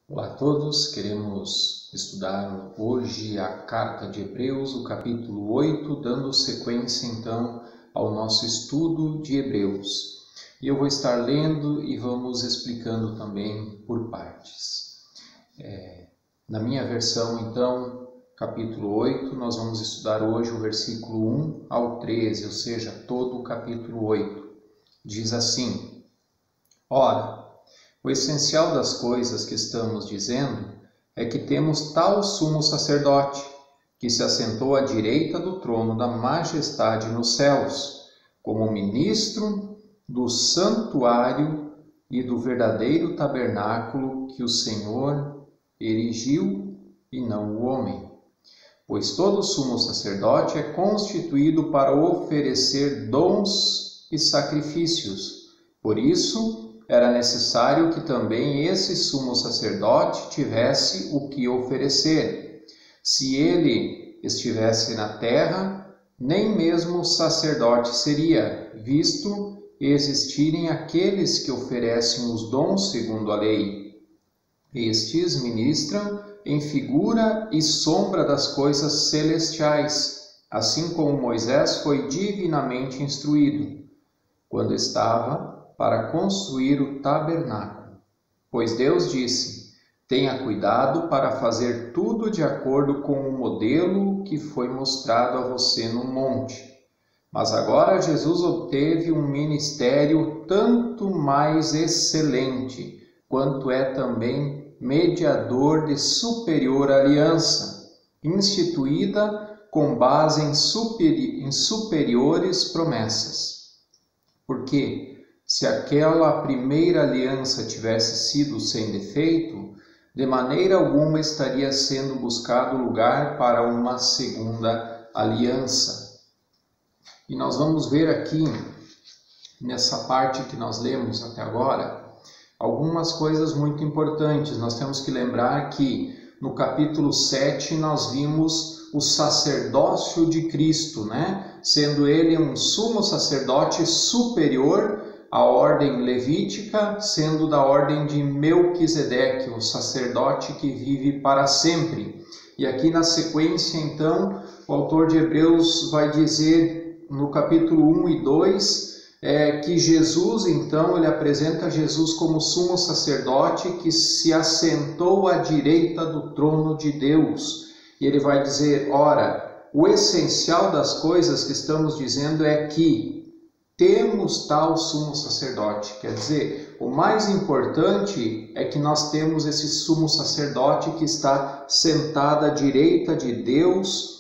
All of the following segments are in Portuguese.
Olá a todos, queremos estudar hoje a carta de Hebreus, o capítulo 8, dando sequência então ao nosso estudo de Hebreus. E eu vou estar lendo e vamos explicando também por partes. Na minha versão então, capítulo 8, nós vamos estudar hoje o versículo 1 ao 13, ou seja, todo o capítulo 8. Diz assim: Ora, o essencial das coisas que estamos dizendo é que temos tal sumo sacerdote, que se assentou à direita do trono da majestade nos céus, como ministro do santuário e do verdadeiro tabernáculo que o Senhor erigiu e não o homem. Pois todo sumo sacerdote é constituído para oferecer dons e sacrifícios. Por isso, era necessário que também esse sumo sacerdote tivesse o que oferecer. Se ele estivesse na terra, nem mesmo sacerdote seria, visto existirem aqueles que oferecem os dons segundo a lei. Estes ministram em figura e sombra das coisas celestiais, assim como Moisés foi divinamente instruído, quando estava para construir o tabernáculo. Pois Deus disse: tenha cuidado para fazer tudo de acordo com o modelo que foi mostrado a você no monte. Mas agora Jesus obteve um ministério tanto mais excelente, quanto é também mediador de superior aliança, instituída com base em superiores promessas. Porque se aquela primeira aliança tivesse sido sem defeito, de maneira alguma estaria sendo buscado lugar para uma segunda aliança. E nós vamos ver aqui, nessa parte que nós lemos até agora, algumas coisas muito importantes. Nós temos que lembrar que no capítulo 7 nós vimos o sacerdócio de Cristo, sendo ele um sumo sacerdote superior à ordem levítica, sendo da ordem de Melquisedeque, o sacerdote que vive para sempre. E aqui na sequência, então, o autor de Hebreus vai dizer no capítulo 1 e 2 que Jesus, então, ele apresenta Jesus como sumo sacerdote que se assentou à direita do trono de Deus. E ele vai dizer: ora, o essencial das coisas que estamos dizendo é que temos tal sumo sacerdote. Quer dizer, o mais importante é que nós temos esse sumo sacerdote que está sentado à direita de Deus,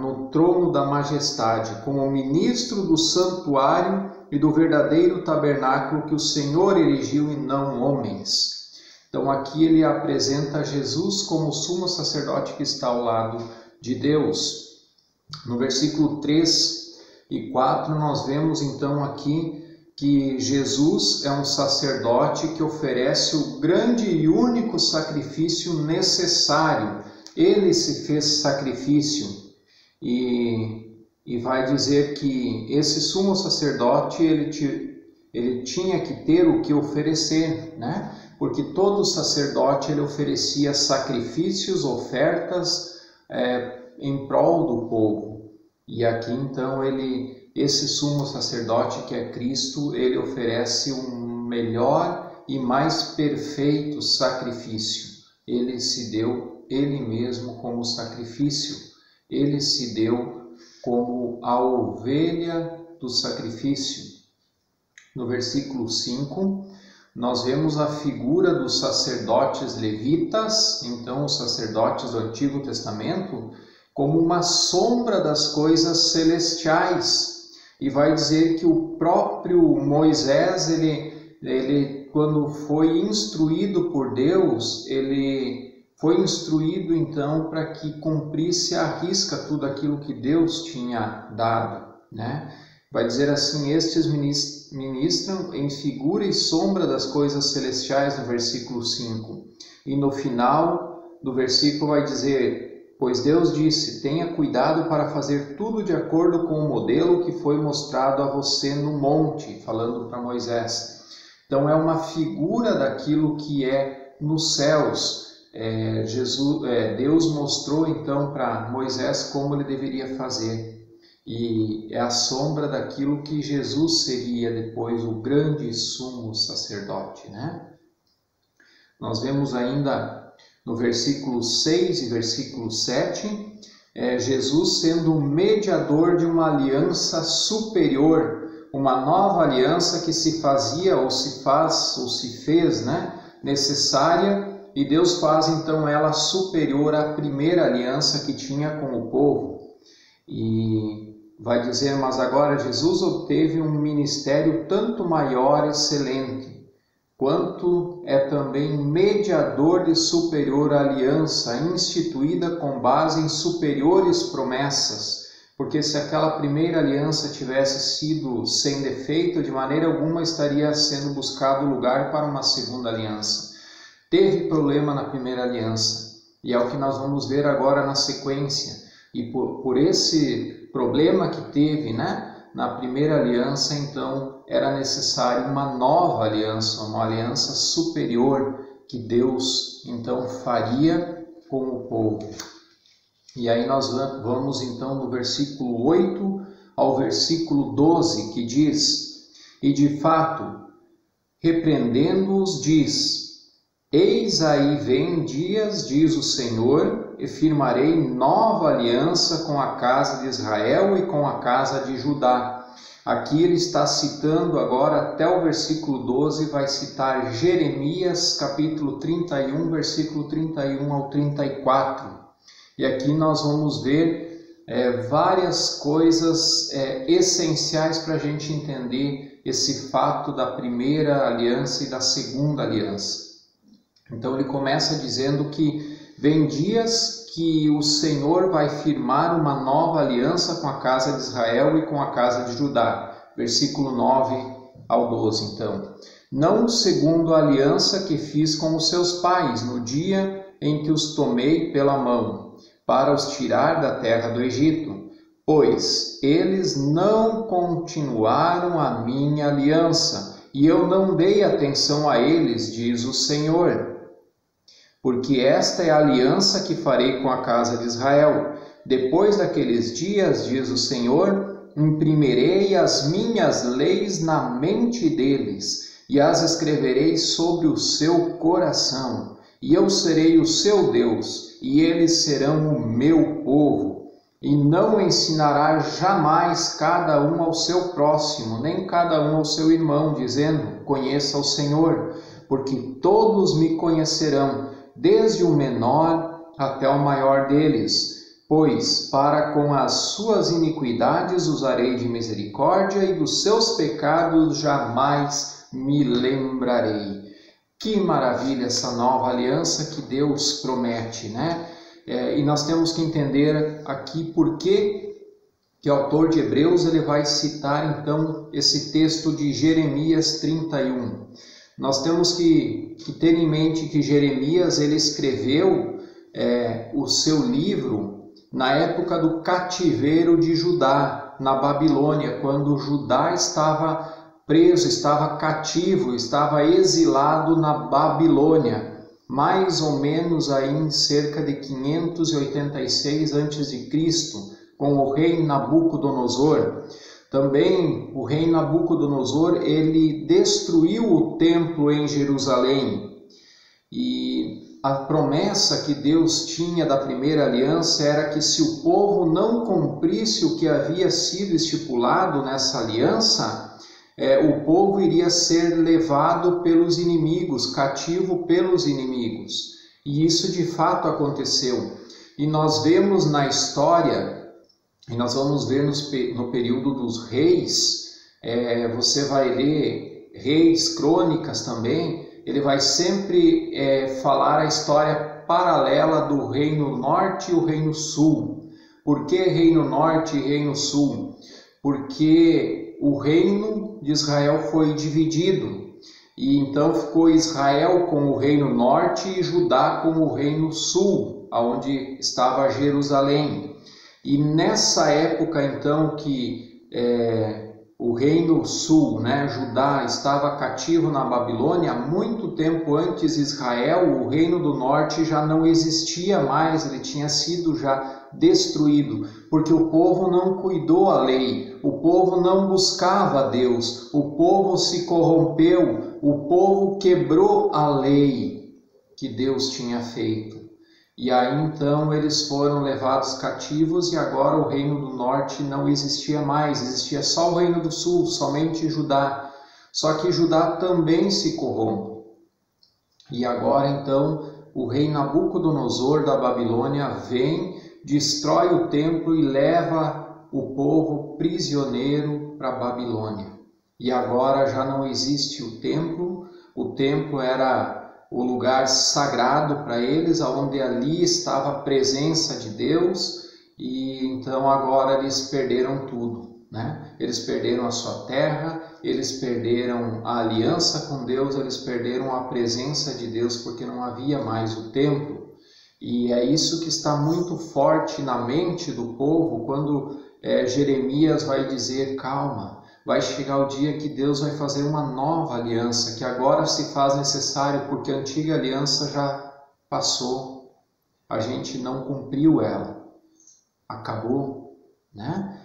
no trono da majestade, como ministro do santuário e do verdadeiro tabernáculo que o Senhor erigiu e não homens. Então aqui ele apresenta Jesus como sumo sacerdote que está ao lado de Deus. No versículo 3 e 4 nós vemos então aqui que Jesus é um sacerdote que oferece o grande e único sacrifício necessário. Ele se fez sacrifício e vai dizer que esse sumo sacerdote ele tinha que ter o que oferecer, porque todo sacerdote ele oferecia sacrifícios, ofertas em prol do povo. E aqui então esse sumo sacerdote que é Cristo, ele oferece um melhor e mais perfeito sacrifício. Ele se deu ele mesmo como sacrifício. Ele se deu como a ovelha do sacrifício. No versículo 5, nós vemos a figura dos sacerdotes levitas, então os sacerdotes do Antigo Testamento, como uma sombra das coisas celestiais. E vai dizer que o próprio Moisés, ele quando foi instruído por Deus, ele foi instruído então para que cumprisse à risca tudo aquilo que Deus tinha dado, Vai dizer assim: estes ministram em figura e sombra das coisas celestiais, no versículo 5. E no final do versículo vai dizer: pois Deus disse, tenha cuidado para fazer tudo de acordo com o modelo que foi mostrado a você no monte, falando para Moisés. Então é uma figura daquilo que é nos céus. Deus mostrou então para Moisés como ele deveria fazer, e é a sombra daquilo que Jesus seria depois, o grande sumo sacerdote, né? Nós vemos ainda no versículo 6 e versículo 7, Jesus sendo o mediador de uma aliança superior, uma nova aliança que se fazia ou se faz ou se fez, né, necessária. E Deus faz então ela superior à primeira aliança que tinha com o povo. E vai dizer, mas agora Jesus obteve um ministério tanto maior e excelente, quanto é também mediador de superior aliança, instituída com base em superiores promessas. Porque se aquela primeira aliança tivesse sido sem defeito, de maneira alguma estaria sendo buscado lugar para uma segunda aliança. Teve problema na primeira aliança, e é o que nós vamos ver agora na sequência. E por esse problema que teve, né, na primeira aliança, então era necessário uma nova aliança, uma aliança superior que Deus então faria com o povo. E aí nós vamos então no versículo 8 ao versículo 12, que diz: E de fato, repreendendo-os, diz: Eis aí vem dias, diz o Senhor, e firmarei nova aliança com a casa de Israel e com a casa de Judá. Aqui ele está citando agora até o versículo 12, vai citar Jeremias capítulo 31, versículo 31 ao 34. E aqui nós vamos ver várias coisas essenciais para a gente entender esse fato da primeira aliança e da segunda aliança. Então ele começa dizendo que vem dias que o Senhor vai firmar uma nova aliança com a casa de Israel e com a casa de Judá. Versículo 9 ao 12, então. Não segundo a aliança que fiz com os seus pais no dia em que os tomei pela mão, para os tirar da terra do Egito, pois eles não continuaram a minha aliança, e eu não dei atenção a eles, diz o Senhor. Porque esta é a aliança que farei com a casa de Israel. Depois daqueles dias, diz o Senhor, imprimirei as minhas leis na mente deles, e as escreverei sobre o seu coração. E eu serei o seu Deus, e eles serão o meu povo. E não ensinará jamais cada um ao seu próximo, nem cada um ao seu irmão, dizendo, conheça o Senhor, porque todos me conhecerão, desde o menor até o maior deles, pois para com as suas iniquidades usarei de misericórdia e dos seus pecados jamais me lembrarei. Que maravilha essa nova aliança que Deus promete, né? E nós temos que entender aqui por que o autor de Hebreus ele vai citar então esse texto de Jeremias 31. Nós temos que ter em mente que Jeremias ele escreveu o seu livro na época do cativeiro de Judá, na Babilônia, quando Judá estava preso, estava cativo, estava exilado na Babilônia, mais ou menos aí em cerca de 586 a.C., com o rei Nabucodonosor. Também o rei Nabucodonosor, ele destruiu o templo em Jerusalém. E a promessa que Deus tinha da primeira aliança era que se o povo não cumprisse o que havia sido estipulado nessa aliança, o povo iria ser levado pelos inimigos, cativo pelos inimigos. E isso de fato aconteceu. E nós vemos na história, e nós vamos ver no período dos reis, você vai ler Reis, Crônicas também, ele vai sempre falar a história paralela do Reino Norte e o Reino Sul. Por que Reino Norte e Reino Sul? Porque o reino de Israel foi dividido, e então ficou Israel com o Reino Norte e Judá com o Reino Sul, onde estava Jerusalém. E nessa época, então, que o reino sul, né, Judá, estava cativo na Babilônia, muito tempo antes Israel, o reino do norte já não existia mais, ele tinha sido já destruído, porque o povo não cuidou a lei, o povo não buscava Deus, o povo se corrompeu, o povo quebrou a lei que Deus tinha feito. E aí então eles foram levados cativos e agora o reino do norte não existia mais, existia só o reino do sul, somente Judá. Só que Judá também se corrompe. E agora então o rei Nabucodonosor da Babilônia vem, destrói o templo e leva o povo prisioneiro para a Babilônia. E agora já não existe o templo era o lugar sagrado para eles, onde ali estava a presença de Deus, e então agora eles perderam tudo, né? Eles perderam a sua terra, eles perderam a aliança com Deus, eles perderam a presença de Deus, porque não havia mais o templo. E é isso que está muito forte na mente do povo, quando Jeremias vai dizer, calma, vai chegar o dia que Deus vai fazer uma nova aliança, que agora se faz necessário, porque a antiga aliança já passou, a gente não cumpriu ela, acabou, né?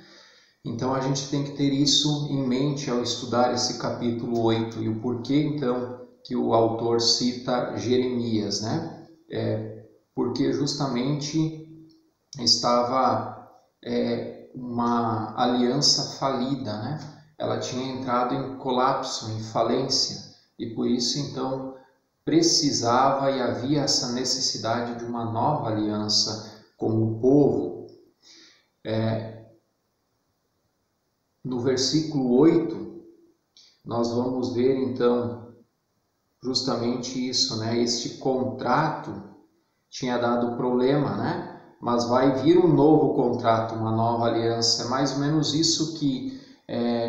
Então a gente tem que ter isso em mente ao estudar esse capítulo 8 e o porquê então que o autor cita Jeremias, né? Porque justamente estava uma aliança falida, né? Ela tinha entrado em colapso, em falência, e por isso então precisava e havia essa necessidade de uma nova aliança com o povo. No versículo 8, nós vamos ver então justamente isso, né? Este contrato tinha dado problema, né? Mas vai vir um novo contrato, uma nova aliança. É mais ou menos isso que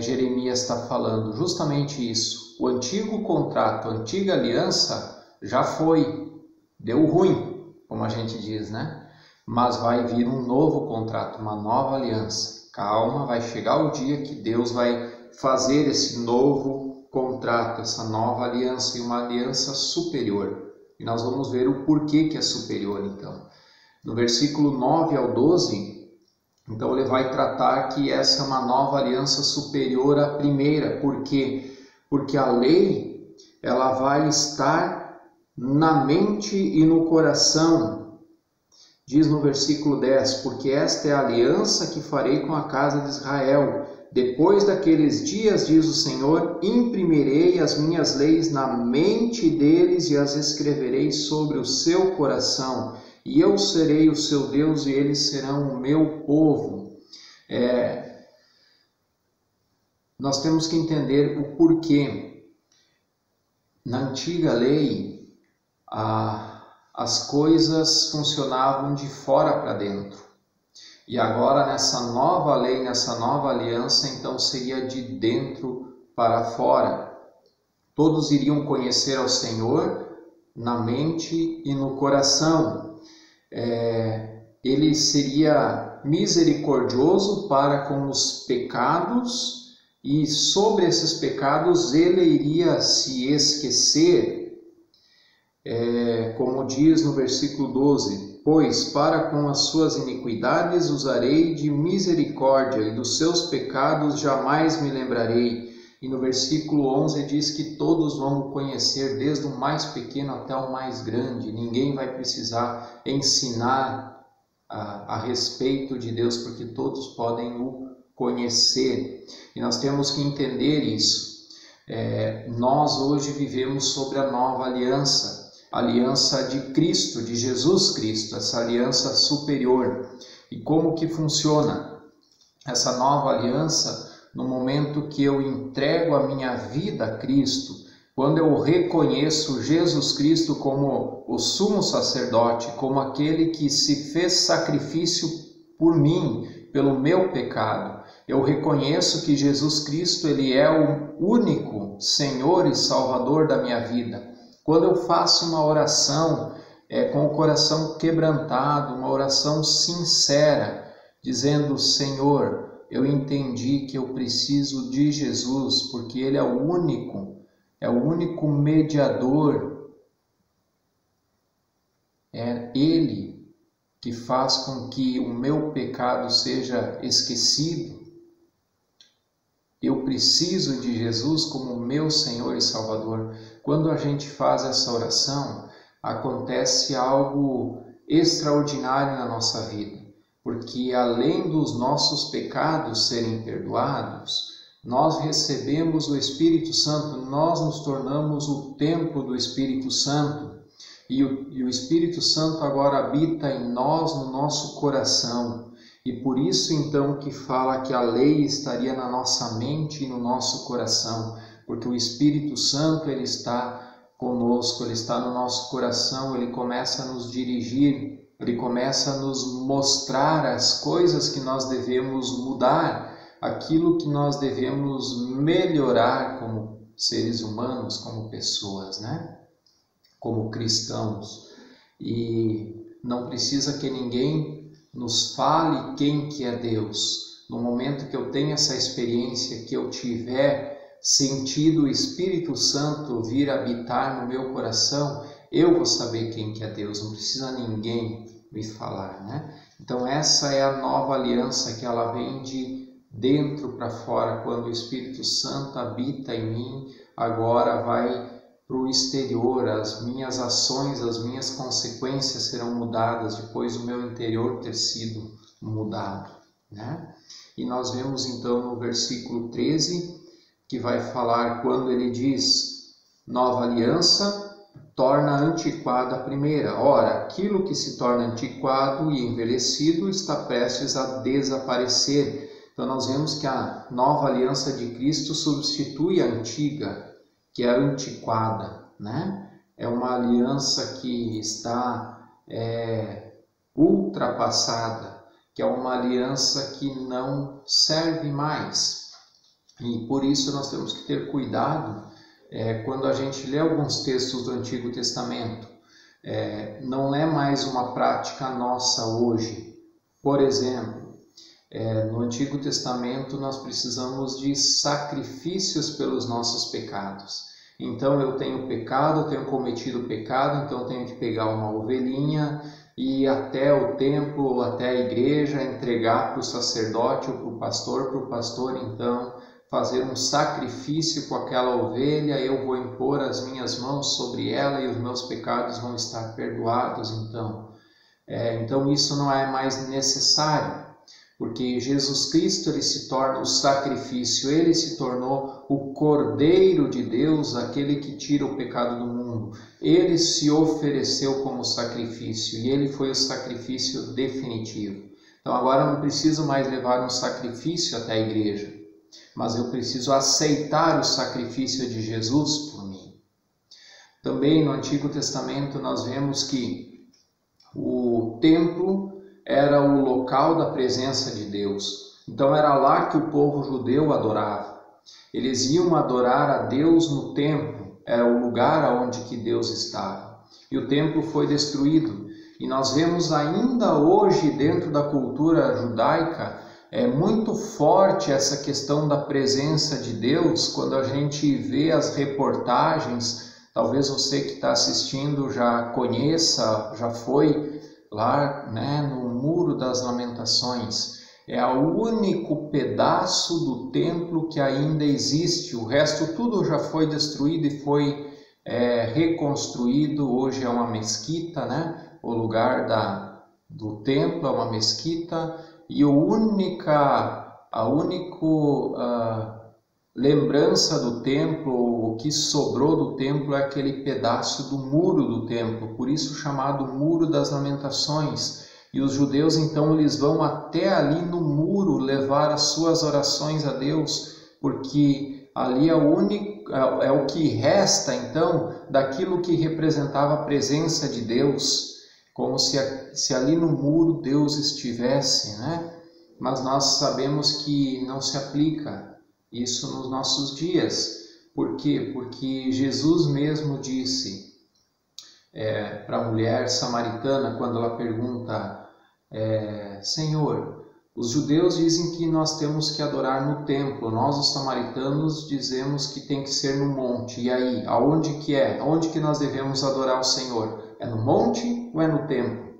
Jeremias está falando, justamente isso. O antigo contrato, a antiga aliança já foi, deu ruim, como a gente diz, né? Mas vai vir um novo contrato, uma nova aliança. Calma, vai chegar o dia que Deus vai fazer esse novo contrato, essa nova aliança, e uma aliança superior. E nós vamos ver o porquê que é superior, então. No versículo 9 ao 12, então ele vai tratar que essa é uma nova aliança superior à primeira. Por quê? Porque a lei, ela vai estar na mente e no coração. Diz no versículo 10, porque esta é a aliança que farei com a casa de Israel. Depois daqueles dias, diz o Senhor, imprimirei as minhas leis na mente deles e as escreverei sobre o seu coração. E eu serei o seu Deus e eles serão o meu povo. Nós temos que entender o porquê. Na antiga lei, as coisas funcionavam de fora para dentro. E agora nessa nova lei, nessa nova aliança, então seria de dentro para fora. Todos iriam conhecer ao Senhor na mente e no coração. Ele seria misericordioso para com os pecados e sobre esses pecados ele iria se esquecer, como diz no versículo 12, pois para com as suas iniquidades usarei de misericórdia e dos seus pecados jamais me lembrarei. E no versículo 11 diz que todos vão conhecer, desde o mais pequeno até o mais grande. Ninguém vai precisar ensinar a respeito de Deus, porque todos podem o conhecer. E nós temos que entender isso. Nós hoje vivemos sobre a nova aliança, a aliança de Cristo, de Jesus Cristo, essa aliança superior. E como que funciona essa nova aliança? No momento que eu entrego a minha vida a Cristo, quando eu reconheço Jesus Cristo como o sumo sacerdote, como aquele que se fez sacrifício por mim, pelo meu pecado, eu reconheço que Jesus Cristo, ele é o único Senhor e Salvador da minha vida. Quando eu faço uma oração com o coração quebrantado, uma oração sincera, dizendo, Senhor, eu entendi que eu preciso de Jesus, porque Ele é o único mediador. É Ele que faz com que o meu pecado seja esquecido. Eu preciso de Jesus como meu Senhor e Salvador. Quando a gente faz essa oração, acontece algo extraordinário na nossa vida, porque além dos nossos pecados serem perdoados, nós recebemos o Espírito Santo, nós nos tornamos o templo do Espírito Santo, e o Espírito Santo agora habita em nós, no nosso coração. E por isso então que fala que a lei estaria na nossa mente e no nosso coração, porque o Espírito Santo ele está conosco, ele está no nosso coração, ele começa a nos dirigir, ele começa a nos mostrar as coisas que nós devemos mudar, aquilo que nós devemos melhorar como seres humanos, como pessoas, né? Como cristãos. E não precisa que ninguém nos fale quem que é Deus. No momento que eu tenho essa experiência, que eu tiver sentido o Espírito Santo vir habitar no meu coração, eu vou saber quem que é Deus, não precisa ninguém me falar, né? Então essa é a nova aliança, que ela vem de dentro para fora. Quando o Espírito Santo habita em mim, agora vai para o exterior, as minhas ações, as minhas consequências serão mudadas depois do meu interior ter sido mudado, né? E nós vemos então no versículo 13, que vai falar quando ele diz: nova aliança torna antiquada a primeira. Ora, aquilo que se torna antiquado e envelhecido está prestes a desaparecer. Então nós vemos que a nova aliança de Cristo substitui a antiga, que é antiquada, né? É uma aliança que está ultrapassada, que é uma aliança que não serve mais. E por isso nós temos que ter cuidado quando a gente lê alguns textos do Antigo Testamento. Não é mais uma prática nossa hoje. Por exemplo, no Antigo Testamento nós precisamos de sacrifícios pelos nossos pecados. Então eu tenho pecado, eu tenho cometido pecado, então eu tenho que pegar uma ovelhinha e ir até o templo, até a igreja, entregar para o sacerdote ou para o pastor então fazer um sacrifício com aquela ovelha, eu vou impor as minhas mãos sobre ela e os meus pecados vão estar perdoados então. Então isso não é mais necessário, porque Jesus Cristo ele se torna o sacrifício, ele se tornou o Cordeiro de Deus, aquele que tira o pecado do mundo. Ele se ofereceu como sacrifício e ele foi o sacrifício definitivo. Então agora eu não preciso mais levar um sacrifício até a igreja, mas eu preciso aceitar o sacrifício de Jesus por mim. Também no Antigo Testamento nós vemos que o templo era o local da presença de Deus. Então era lá que o povo judeu adorava. Eles iam adorar a Deus no templo, era o lugar onde que Deus estava. E o templo foi destruído. E nós vemos ainda hoje dentro da cultura judaica, muito forte essa questão da presença de Deus. Quando a gente vê as reportagens, talvez você que está assistindo já conheça, já foi lá, né, no Muro das Lamentações. É o único pedaço do templo que ainda existe. O resto tudo já foi destruído e foi reconstruído. Hoje é uma mesquita, né? O lugar do templo é uma mesquita. E a única lembrança do templo, o que sobrou do templo, é aquele pedaço do muro do templo, por isso chamado Muro das Lamentações. E os judeus então eles vão até ali no muro levar as suas orações a Deus, porque ali é o que resta então daquilo que representava a presença de Deus, como se ali no muro Deus estivesse, né? Mas nós sabemos que não se aplica isso nos nossos dias. Por quê? Porque Jesus mesmo disse para a mulher samaritana, quando ela pergunta: Senhor, Os judeus dizem que nós temos que adorar no templo, nós os samaritanos dizemos que tem que ser no monte. E aí, aonde que é? Aonde que nós devemos adorar o Senhor? É no monte ou é no templo?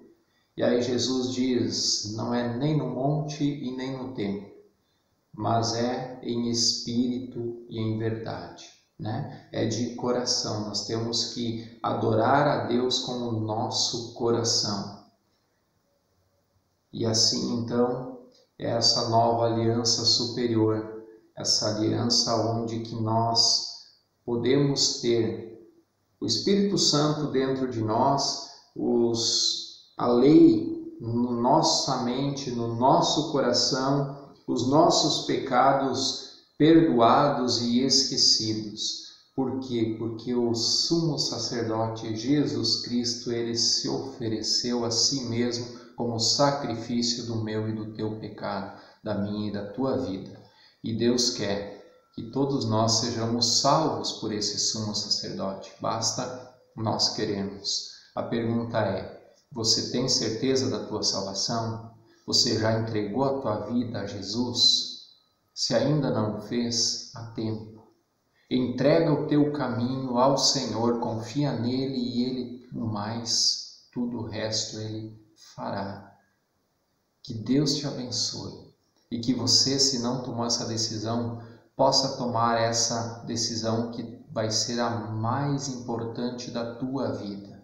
E aí Jesus diz, não é nem no monte e nem no templo, mas é em espírito e em verdade, né? É de coração, nós temos que adorar a Deus com o nosso coração. E assim então, essa nova aliança superior, essa aliança onde que nós podemos ter o Espírito Santo dentro de nós, a lei na nossa mente, no nosso coração, os nossos pecados perdoados e esquecidos. Por quê? Porque o sumo sacerdote Jesus Cristo, ele se ofereceu a si mesmo como sacrifício do meu e do teu pecado, da minha e da tua vida. E Deus quer que todos nós sejamos salvos por esse sumo sacerdote. Basta nós queremos. A pergunta é, você tem certeza da tua salvação? Você já entregou a tua vida a Jesus? Se ainda não o fez, há tempo. Entrega o teu caminho ao Senhor, confia nele e ele, no mais, tudo o resto ele fará. Que Deus te abençoe e que você, se não tomou essa decisão, possa tomar essa decisão que vai ser a mais importante da tua vida.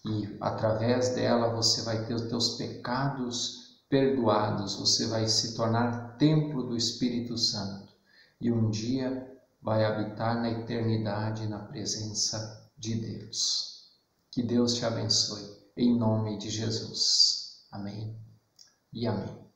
E através dela você vai ter os teus pecados perdoados, você vai se tornar templo do Espírito Santo e um dia vai habitar na eternidade na presença de Deus. Que Deus te abençoe. Em nome de Jesus. Amém e amém.